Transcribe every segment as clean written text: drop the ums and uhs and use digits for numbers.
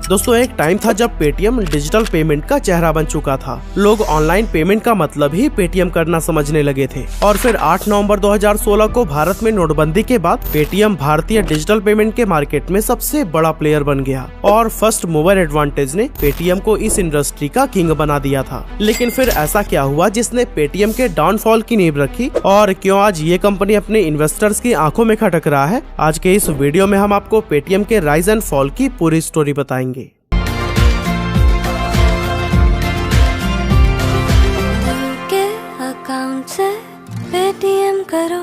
दोस्तों एक टाइम था जब पेटीएम डिजिटल पेमेंट का चेहरा बन चुका था। लोग ऑनलाइन पेमेंट का मतलब ही पेटीएम करना समझने लगे थे। और फिर 8 नवंबर 2016 को भारत में नोटबंदी के बाद पेटीएम भारतीय डिजिटल पेमेंट के मार्केट में सबसे बड़ा प्लेयर बन गया और फर्स्ट मूवर एडवांटेज ने पेटीएम को इस इंडस्ट्री का किंग बना दिया था। लेकिन फिर ऐसा क्या हुआ जिसने पेटीएम के डाउनफॉल की नींव रखी और क्यों आज ये कंपनी अपने इन्वेस्टर्स की आंखों में खटक रहा है? आज के इस वीडियो में हम आपको पेटीएम के राइज एंड फॉल की पूरी स्टोरी बताएंगे। अकाउंट से पेटीएम करो।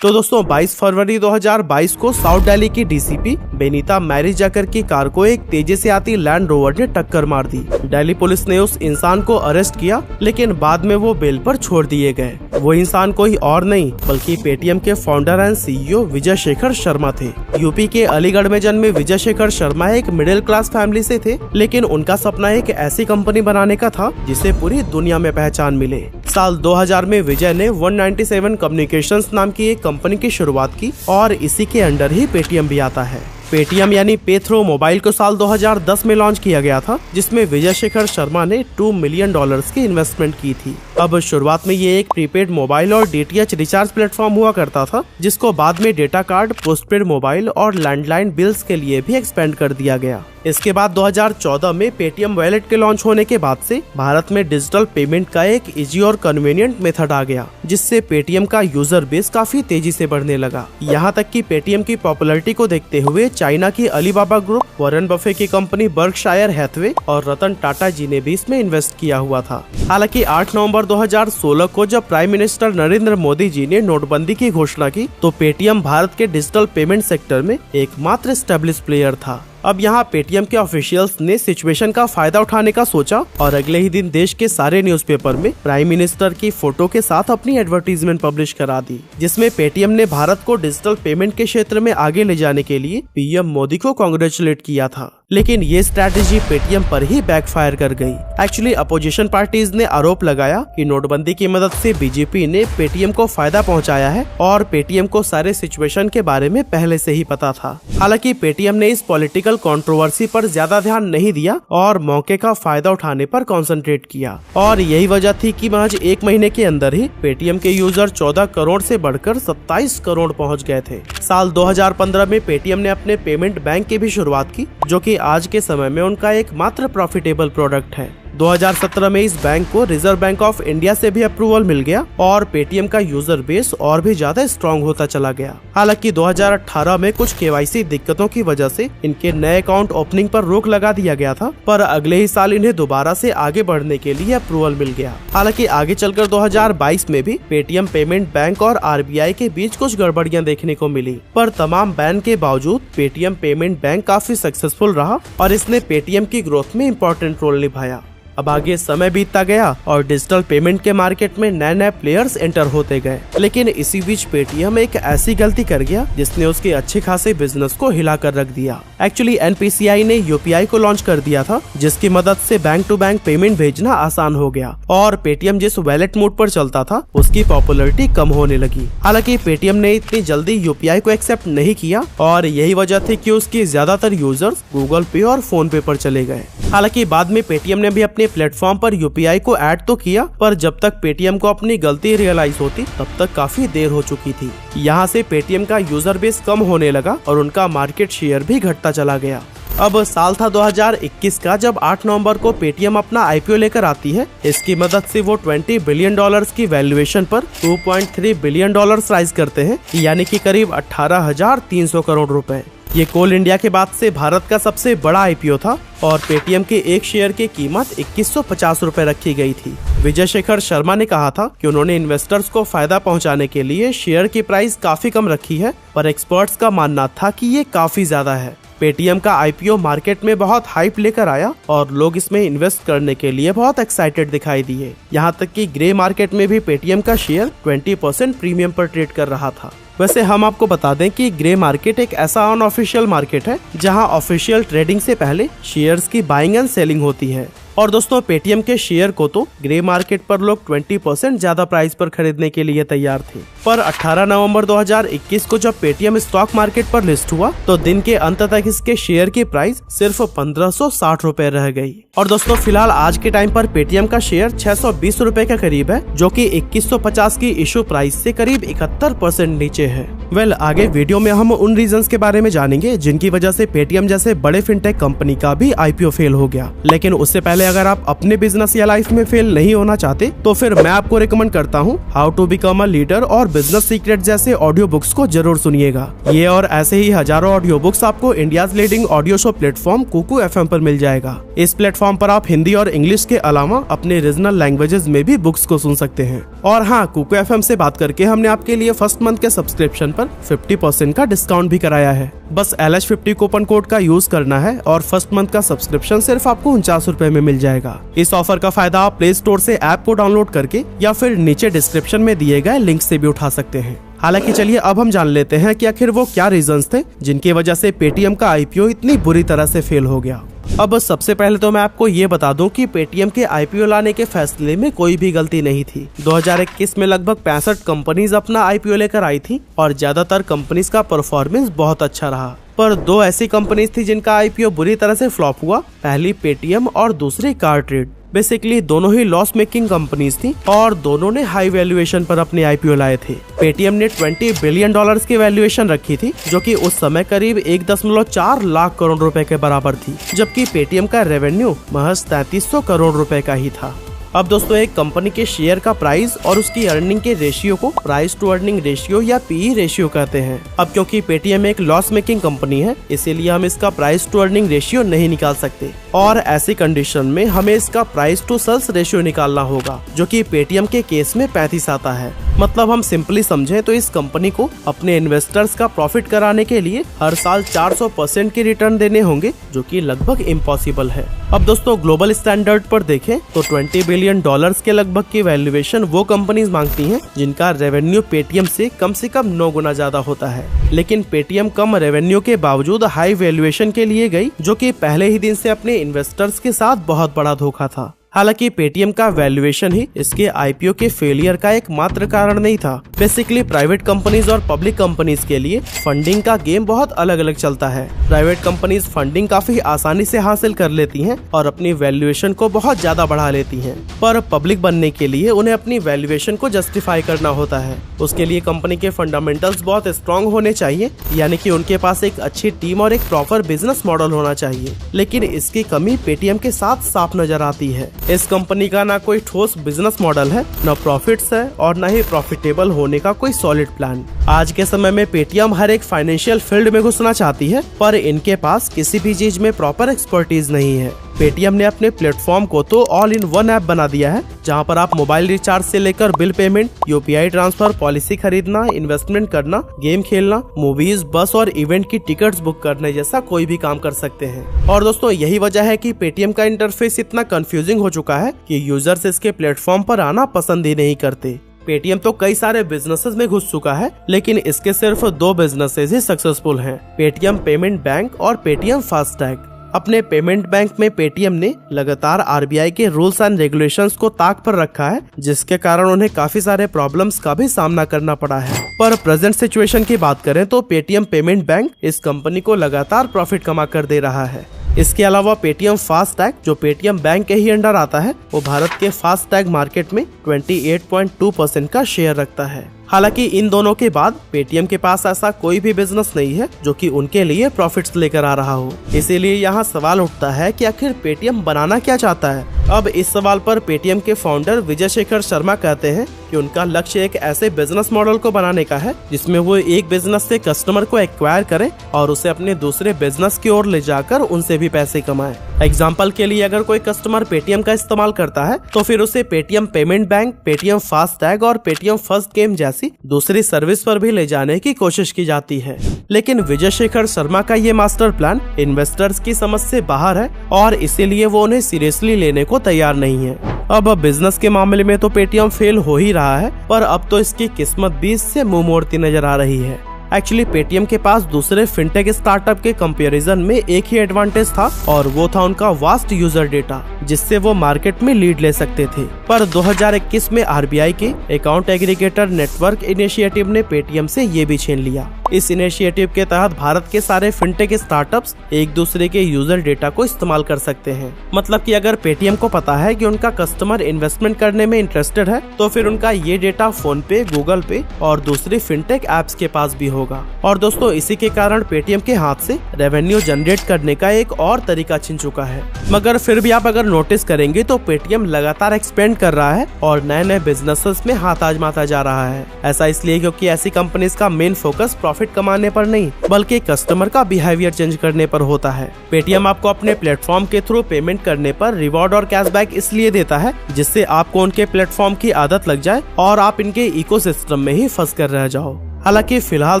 तो दोस्तों 22 फरवरी 2022 को साउथ दिल्ली की डीसीपी बेनीता मैरी जैकर की कार को एक तेजी से आती लैंड रोवर ने टक्कर मार दी। दिल्ली पुलिस ने उस इंसान को अरेस्ट किया, लेकिन बाद में वो बेल पर छोड़ दिए गए। वो इंसान कोई और नहीं बल्कि पेटीएम के founder and CEO Vijay Shekhar Sharma थे। यूपी के अलीगढ़ में जन्मे विजय शेखर शर्मा एक मिडिल क्लास फैमिली से थे, लेकिन उनका सपना एक ऐसी कंपनी बनाने का था जिसे पूरी दुनिया में पहचान मिले। साल 2000 में विजय ने 197 कम्युनिकेशंस नाम की एक कंपनी की शुरुआत की और इसी के अंडर ही पेटीएम भी आता है। पेटीएम यानी पे थ्रू मोबाइल को साल 2010 में लॉन्च किया गया था, जिसमें विजय शेखर शर्मा ने $2 मिलियन की इन्वेस्टमेंट की थी। अब शुरुआत में ये एक प्रीपेड मोबाइल और डीटीएच रिचार्ज प्लेटफॉर्म हुआ करता था, जिसको बाद में डेटा कार्ड, पोस्टपेड मोबाइल और लैंडलाइन बिल्स के लिए भी एक्सपेंड कर दिया गया। इसके बाद 2014 में पेटीएम वॉलेट के लॉन्च होने के बाद से भारत में डिजिटल पेमेंट का एक इजी और कन्वीनियंट मेथड आ गया, जिससे पेटीएम का यूजर बेस काफी तेजी से बढ़ने लगा। यहाँ तक कि पेटीएम की पॉपुलैरिटी को देखते हुए चाइना की अलीबाबा ग्रुप, वॉरेन बफे की कंपनी बर्कशायर हैथवे और रतन टाटा जी ने भी इसमें इन्वेस्ट किया हुआ था। हालांकि 8 नवंबर 2016 को जब प्राइम मिनिस्टर नरेंद्र मोदी जी ने नोटबंदी की घोषणा की, तो पेटीएम भारत के डिजिटल पेमेंट सेक्टर में एकमात्र एस्टेब्लिश प्लेयर था। अब यहाँ पेटीएम के ऑफिशियल्स ने सिचुएशन का फायदा उठाने का सोचा और अगले ही दिन देश के सारे न्यूज़पेपर में प्राइम मिनिस्टर की फोटो के साथ अपनी एडवर्टीजमेंट पब्लिश करा दी, जिसमें पेटीएम ने भारत को डिजिटल पेमेंट के क्षेत्र में आगे ले जाने के लिए पीएम मोदी को कांग्रेचुलेट किया था। लेकिन ये स्ट्रैटेजी पेटीएम पर ही बैकफायर कर गई। एक्चुअली अपोजिशन पार्टीज ने आरोप लगाया कि नोटबंदी की मदद से बीजेपी ने पेटीएम को फायदा पहुंचाया है और पेटीएम को सारे सिचुएशन के बारे में पहले से ही पता था। हालांकि पेटीएम ने इस पॉलिटिकल कंट्रोवर्सी पर ज्यादा ध्यान नहीं दिया और मौके का फायदा उठाने पर कंसंट्रेट किया, और यही वजह थी कि महज 1 महीने के अंदर ही पेटीएम के यूजर 14 करोड़ से बढ़कर 27 करोड़ पहुंच गए थे। साल 2015 में पेटीएम ने अपने पेमेंट बैंक की भी शुरुआत की, जो कि आज के समय में उनका एकमात्र प्रॉफिटेबल प्रोडक्ट है। 2017 में इस बैंक को रिजर्व बैंक ऑफ इंडिया से भी अप्रूवल मिल गया और पेटीएम का यूजर बेस और भी ज्यादा स्ट्रॉन्ग होता चला गया। हालांकि 2018 में कुछ केवाईसी दिक्कतों की वजह से इनके नए अकाउंट ओपनिंग पर रोक लगा दिया गया था, पर अगले ही साल इन्हें दोबारा से आगे बढ़ने के लिए अप्रूवल मिल गया। हालांकि आगे चलकर 2022 में भी पेटीएम पेमेंट बैंक और आरबीआई के बीच कुछ गड़बड़ियां देखने को मिली, पर तमाम बैन के बावजूद पेटीएम पेमेंट बैंक काफी सक्सेसफुल रहा और इसने पेटीएम की ग्रोथ में इम्पोर्टेंट रोल निभाया। अब आगे समय बीतता गया और डिजिटल पेमेंट के मार्केट में नए नए प्लेयर्स एंटर होते गए, लेकिन इसी बीच पेटीएम एक ऐसी गलती कर गया जिसने उसके अच्छे खासे बिजनेस को हिला कर रख दिया। एक्चुअली एनपीसीआई ने यूपीआई को लॉन्च कर दिया था, जिसकी मदद से बैंक टू बैंक पेमेंट भेजना आसान हो गया और पेटीएम जिस वॉलेट मोड पर चलता था उसकी पॉपुलैरिटी कम होने लगी। हालांकि पेटीएम ने इतनी जल्दी यूपीआई को एक्सेप्ट नहीं किया और यही वजह थी कि उसकी ज्यादातर यूजर्स गूगल पे और फोन पे पर चले गए। हालांकि बाद में पेटीएम ने भी अपने प्लेटफॉर्म पर यूपीआई को ऐड तो किया, पर जब तक पेटीएम को अपनी गलती रियलाइज होती तब तक काफी देर हो चुकी थी। यहाँ से पेटीएम का यूजर बेस कम होने लगा और उनका मार्केट शेयर भी घटता चला गया। अब साल था 2021 का, जब 8 नवंबर को पेटीएम अपना आईपीओ लेकर आती है। इसकी मदद से वो $20 बिलियन की वैल्यूएशन पर $2.3 बिलियन राइज करते हैं, यानी कि करीब 18,300 करोड़ रुपए। ये कोल इंडिया के बाद से भारत का सबसे बड़ा आईपीओ था और पेटीएम के एक शेयर की कीमत 2150 रुपए रखी गई थी। विजय शेखर शर्मा ने कहा था कि उन्होंने इन्वेस्टर्स को फायदा पहुंचाने के लिए शेयर की प्राइस काफी कम रखी है, पर एक्सपर्ट्स का मानना था कि ये काफी ज्यादा है। पेटीएम का आईपीओ मार्केट में बहुत हाइप लेकर आया और लोग इसमें इन्वेस्ट करने के लिए बहुत एक्साइटेड दिखाई दिए। यहाँ तक कि ग्रे मार्केट में भी पेटीएम का शेयर 20% प्रीमियम पर ट्रेड कर रहा था। वैसे हम आपको बता दें कि ग्रे मार्केट एक ऐसा अनऑफिशियल मार्केट है जहां ऑफिशियल ट्रेडिंग से पहले शेयर्स की बाइंग एंड सेलिंग होती है। और दोस्तों पेटीएम के शेयर को तो ग्रे मार्केट पर लोग 20% ज्यादा प्राइस पर खरीदने के लिए तैयार थे, पर 18 नवंबर 2021 को जब पेटीएम स्टॉक मार्केट पर लिस्ट हुआ तो दिन के अंत तक इसके शेयर की प्राइस सिर्फ 1560 रुपए रह गई। और दोस्तों फिलहाल आज के टाइम पर पेटीएम का शेयर 620 रुपए के करीब है, जो कि 2150 की इशू प्राइस से करीब 71% नीचे है। आगे वीडियो में हम उन रीजंस के बारे में जानेंगे जिनकी वजह से पेटीएम जैसे बड़े फिनटेक कंपनी का भी आईपीओ फेल हो गया। लेकिन उससे पहले अगर आप अपने बिजनेस या लाइफ में फेल नहीं होना चाहते तो फिर मैं आपको रिकमेंड करता हूँ how to become a leader और बिजनेस सीक्रेट जैसे ऑडियो बुक्स को जरूर सुनिएगा। ये और ऐसे ही हजारों ऑडियो बुक्स आपको India's leading audio show platform Kuku FM पर मिल जाएगा। इस प्लेटफॉर्म पर आप हिंदी और इंग्लिश के अलावा अपने रीजनल लैंग्वेजेस में भी बुक्स को सुन सकते हैं। और हाँ, कुकू एफएम से बात करके हमने आपके लिए फर्स्ट मंथ के सब्सक्रिप्शन पर 50% का डिस्काउंट भी कराया है। बस LH50 कूपन कोड का यूज करना है और फर्स्ट मंथ का सब्सक्रिप्शन सिर्फ आपको 49 रुपए में मिल जाएगा। इस ऑफर का फायदा आप प्ले स्टोर से ऐप को डाउनलोड करके या फिर नीचे डिस्क्रिप्शन में दिए गए लिंक से भी उठा सकते हैं। हालांकि चलिए अब हम जान लेते हैं कि आखिर वो क्या रीजंस थे जिनकी वजह से पेटीएम का आईपीओ इतनी बुरी तरह से फेल हो गया। अब सबसे पहले तो मैं आपको ये बता दूं कि पेटीएम के आईपीओ लाने के फैसले में कोई भी गलती नहीं थी। 2021 में लगभग 65 कंपनीज अपना आईपीओ लेकर आई थी और ज्यादातर कंपनीज का परफॉर्मेंस बहुत अच्छा रहा, पर दो ऐसी कंपनीज थी जिनका आईपीओ बुरी तरह से फ्लॉप हुआ। पहली पेटीएम और दूसरी कार्ट्रेड। बेसिकली दोनों ही लॉस मेकिंग कंपनीज थी और दोनों ने हाई वैल्यूएशन पर अपने आईपीओ लाए थे। पेटीएम ने $20 बिलियन की वैल्यूएशन रखी थी, जो कि उस समय करीब 1.4 लाख करोड़ रुपए के बराबर थी, जबकि पेटीएम का रेवेन्यू महज 3300 करोड़ रुपए का ही था। अब दोस्तों एक कंपनी के शेयर का प्राइस और उसकी अर्निंग के रेशियो को प्राइस टू अर्निंग रेशियो या पीई रेशियो कहते हैं। अब क्योंकि पेटीएम एक लॉस मेकिंग कंपनी है, इसीलिए हम इसका प्राइस टू अर्निंग रेशियो नहीं निकाल सकते और ऐसी कंडीशन में हमें इसका प्राइस टू सेल्स रेशियो निकालना होगा, जो कि पेटीएम के केस में 35 आता है। मतलब हम सिंपली समझें तो इस कंपनी को अपने इन्वेस्टर्स का प्रॉफिट कराने के लिए हर साल 400% के रिटर्न देने होंगे, जो कि लगभग इम्पॉसिबल है। अब दोस्तों ग्लोबल स्टैंडर्ड पर देखें तो $20 बिलियन के लगभग की वैल्यूएशन वो कंपनीज मांगती हैं जिनका रेवेन्यू पेटीएम से कम 9 गुना ज्यादा होता है। लेकिन पेटीएम कम रेवेन्यू के बावजूद हाई वैल्यूएशन के लिए गई, जो कि पहले ही दिन से अपने इन्वेस्टर्स के साथ बहुत बड़ा धोखा था। हालांकि पेटीएम का वैल्यूएशन ही इसके आईपीओ के फेलियर का एकमात्र कारण नहीं था। बेसिकली प्राइवेट कंपनीज और पब्लिक कंपनीज के लिए फंडिंग का गेम बहुत अलग अलग चलता है। प्राइवेट कंपनीज फंडिंग काफी आसानी से हासिल कर लेती हैं और अपनी वैल्यूएशन को बहुत ज्यादा बढ़ा लेती हैं, पर पब्लिक बनने के लिए उन्हें अपनी वैल्यूएशन को जस्टिफाई करना होता है। उसके लिए कंपनी के फंडामेंटल्स बहुत स्ट्रॉन्ग होने चाहिए, यानी कि उनके पास एक अच्छी टीम और एक प्रॉपर बिजनेस मॉडल होना चाहिए। लेकिन इसकी कमी पेटीएम के साथ साफ नजर आती है। इस कंपनी का ना कोई ठोस बिजनेस मॉडल है, न प्रॉफिट्स है और न ही प्रॉफिटेबल होने का कोई सॉलिड प्लान। आज के समय में पेटीएम हर एक फाइनेंशियल फील्ड में घुसना चाहती है, पर इनके पास किसी भी चीज में प्रॉपर एक्सपर्टीज नहीं है। पेटीएम ने अपने प्लेटफॉर्म को तो ऑल इन वन ऐप बना दिया है, जहां पर आप मोबाइल रिचार्ज से लेकर bill payment, UPI transfer, policy खरीदना, इन्वेस्टमेंट करना, गेम खेलना, मूवीज, बस और इवेंट की टिकट्स बुक करने जैसा कोई भी काम कर सकते हैं। और दोस्तों यही वजह है कि पेटीएम का इंटरफेस इतना कंफ्यूजिंग हो चुका है कि यूजर्स इसके प्लेटफॉर्म पर आना पसंद ही नहीं करते। पेटीएम तो कई सारे बिजनेसेस में घुस चुका है, लेकिन इसके सिर्फ 2 बिजनेसेस ही सक्सेसफुल हैं, पेटीएम पेमेंट बैंक और पेटीएम फास्टैग। अपने पेमेंट बैंक में पेटीएम ने लगातार आरबीआई के रूल्स एंड रेगुलेशंस को ताक पर रखा है, जिसके कारण उन्हें काफी सारे प्रॉब्लम्स का भी सामना करना पड़ा है। पर प्रेजेंट सिचुएशन की बात करें तो पेटीएम पेमेंट बैंक इस कंपनी को लगातार प्रॉफिट कमा कर दे रहा है। इसके अलावा पेटीएम फास्टैग, जो पेटीएम बैंक के ही अंडर आता है, वो भारत के फास्टैग मार्केट में 28.2% का शेयर रखता है। हालांकि इन दोनों के बाद पेटीएम के पास ऐसा कोई भी बिजनेस नहीं है जो कि उनके लिए प्रॉफिट्स लेकर आ रहा हो। इसीलिए यहाँ सवाल उठता है कि आखिर पेटीएम बनाना क्या चाहता है। अब इस सवाल पर पेटीएम के फाउंडर विजय शेखर शर्मा कहते हैं कि उनका लक्ष्य एक ऐसे बिजनेस मॉडल को बनाने का है जिसमें वो एक बिजनेस से कस्टमर को एक्वायर करें और उसे अपने दूसरे बिजनेस की ओर ले जाकर उनसे भी पैसे कमाए। एग्जाम्पल के लिए अगर कोई कस्टमर पेटीएम का इस्तेमाल करता है तो फिर उसे Paytm payment bank, Paytm FASTag और पेटीएम फर्स्ट गेम जैसी दूसरी सर्विस पर भी ले जाने की कोशिश की जाती है। लेकिन विजय शेखर शर्मा का ये मास्टर प्लान इन्वेस्टर्स की समझ से बाहर है और इसीलिए वो उन्हें सीरियसली लेने को तैयार नहीं है। अब बिजनेस के मामले में तो पेटीएम फेल हो ही रहा है, पर अब तो इसकी किस्मत भी इससे मुंह मोड़ती नजर आ रही है। एक्चुअली पेटीएम के पास दूसरे फिनटेक स्टार्टअप के कंपैरिजन में एक ही एडवांटेज था और वो था उनका वास्ट यूजर डेटा, जिससे वो मार्केट में लीड ले सकते थे। पर 2021 में आरबीआई के अकाउंट एग्रीगेटर नेटवर्क इनिशिएटिव ने पेटीएम से ये भी छीन लिया। इस इनिशिएटिव के तहत भारत के सारे फिनटेक स्टार्टअप्स एक दूसरे के यूजर डेटा को इस्तेमाल कर सकते हैं। मतलब कि अगर पेटीएम को पता है कि उनका कस्टमर इन्वेस्टमेंट करने में इंटरेस्टेड है, तो फिर उनका ये डेटा फोन पे, गूगल पे और दूसरी फिनटेक एप्स के पास भी होगा। और दोस्तों, इसी के कारण पेटीएम के हाथ से रेवेन्यू जनरेट करने का एक और तरीका छिन चुका है। मगर फिर भी आप अगर नोटिस करेंगे तो पेटीएम लगातार एक्सपेंड कर रहा है और नए नए बिजनेसेस में हाथ आजमाता जा रहा है। ऐसा इसलिए क्योंकि ऐसी कंपनीज का मेन फोकस प्रॉफिट कमाने पर नहीं, बल्कि कस्टमर का बिहेवियर चेंज करने पर होता है। पेटीएम आपको अपने प्लेटफॉर्म के थ्रू पेमेंट करने पर रिवॉर्ड और कैशबैक इसलिए देता है जिससे आपको उनके प्लेटफॉर्म की आदत लग जाए और आप इनके इकोसिस्टम में ही फंस कर रह जाओ। हालांकि फिलहाल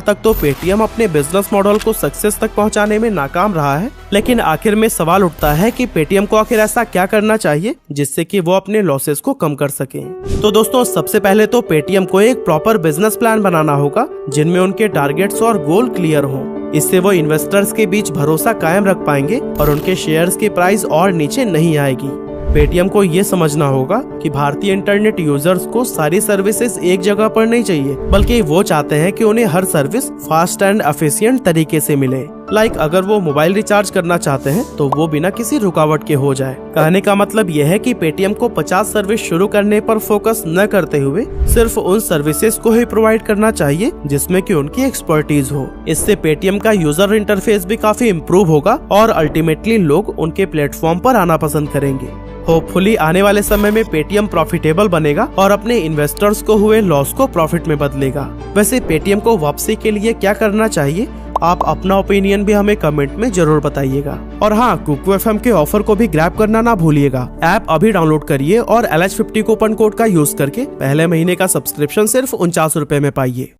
तक तो पेटीएम अपने बिजनेस मॉडल को सक्सेस तक पहुंचाने में नाकाम रहा है, लेकिन आखिर में सवाल उठता है कि पेटीएम को आखिर ऐसा क्या करना चाहिए जिससे कि वो अपने लॉसेस को कम कर सके। तो दोस्तों, सबसे पहले तो पेटीएम को एक प्रॉपर बिजनेस प्लान बनाना होगा जिनमें उनके टारगेट्स और गोल क्लियर हों। इससे वो इन्वेस्टर्स के बीच भरोसा कायम रख पाएंगे और उनके शेयर्स की प्राइस और नीचे नहीं आएगी। पेटीएम को ये समझना होगा कि भारतीय इंटरनेट यूजर्स को सारी सर्विसेज एक जगह पर नहीं चाहिए, बल्कि वो चाहते हैं कि उन्हें हर सर्विस फास्ट एंड एफिशिएंट तरीके से मिले। अगर वो मोबाइल रिचार्ज करना चाहते हैं तो वो बिना किसी रुकावट के हो जाए। कहने का मतलब यह है कि पेटीएम को 50 सर्विस शुरू करने पर फोकस न करते हुए सिर्फ उन सर्विसेज को ही प्रोवाइड करना चाहिए जिसमें कि उनकी एक्सपर्टीज हो। इससे पेटीएम का यूजर इंटरफेस भी काफी इम्प्रूव होगा और अल्टीमेटली लोग उनके प्लेटफॉर्म पर आना पसंद करेंगे। होपफुली आने वाले समय में पेटीएम प्रॉफिटेबल बनेगा और अपने इन्वेस्टर्स को हुए लॉस को प्रॉफिट में बदलेगा। वैसे पेटीएम को वापसी के लिए क्या करना चाहिए, आप अपना ओपिनियन भी हमें कमेंट में जरूर बताइएगा। और हाँ, कुकू एफएम के ऑफर को भी ग्रैब करना ना भूलिएगा। ऐप अभी डाउनलोड करिए और LH50 कूपन कोड का यूज करके पहले महीने का सब्सक्रिप्शन सिर्फ 49 रुपए में पाइए।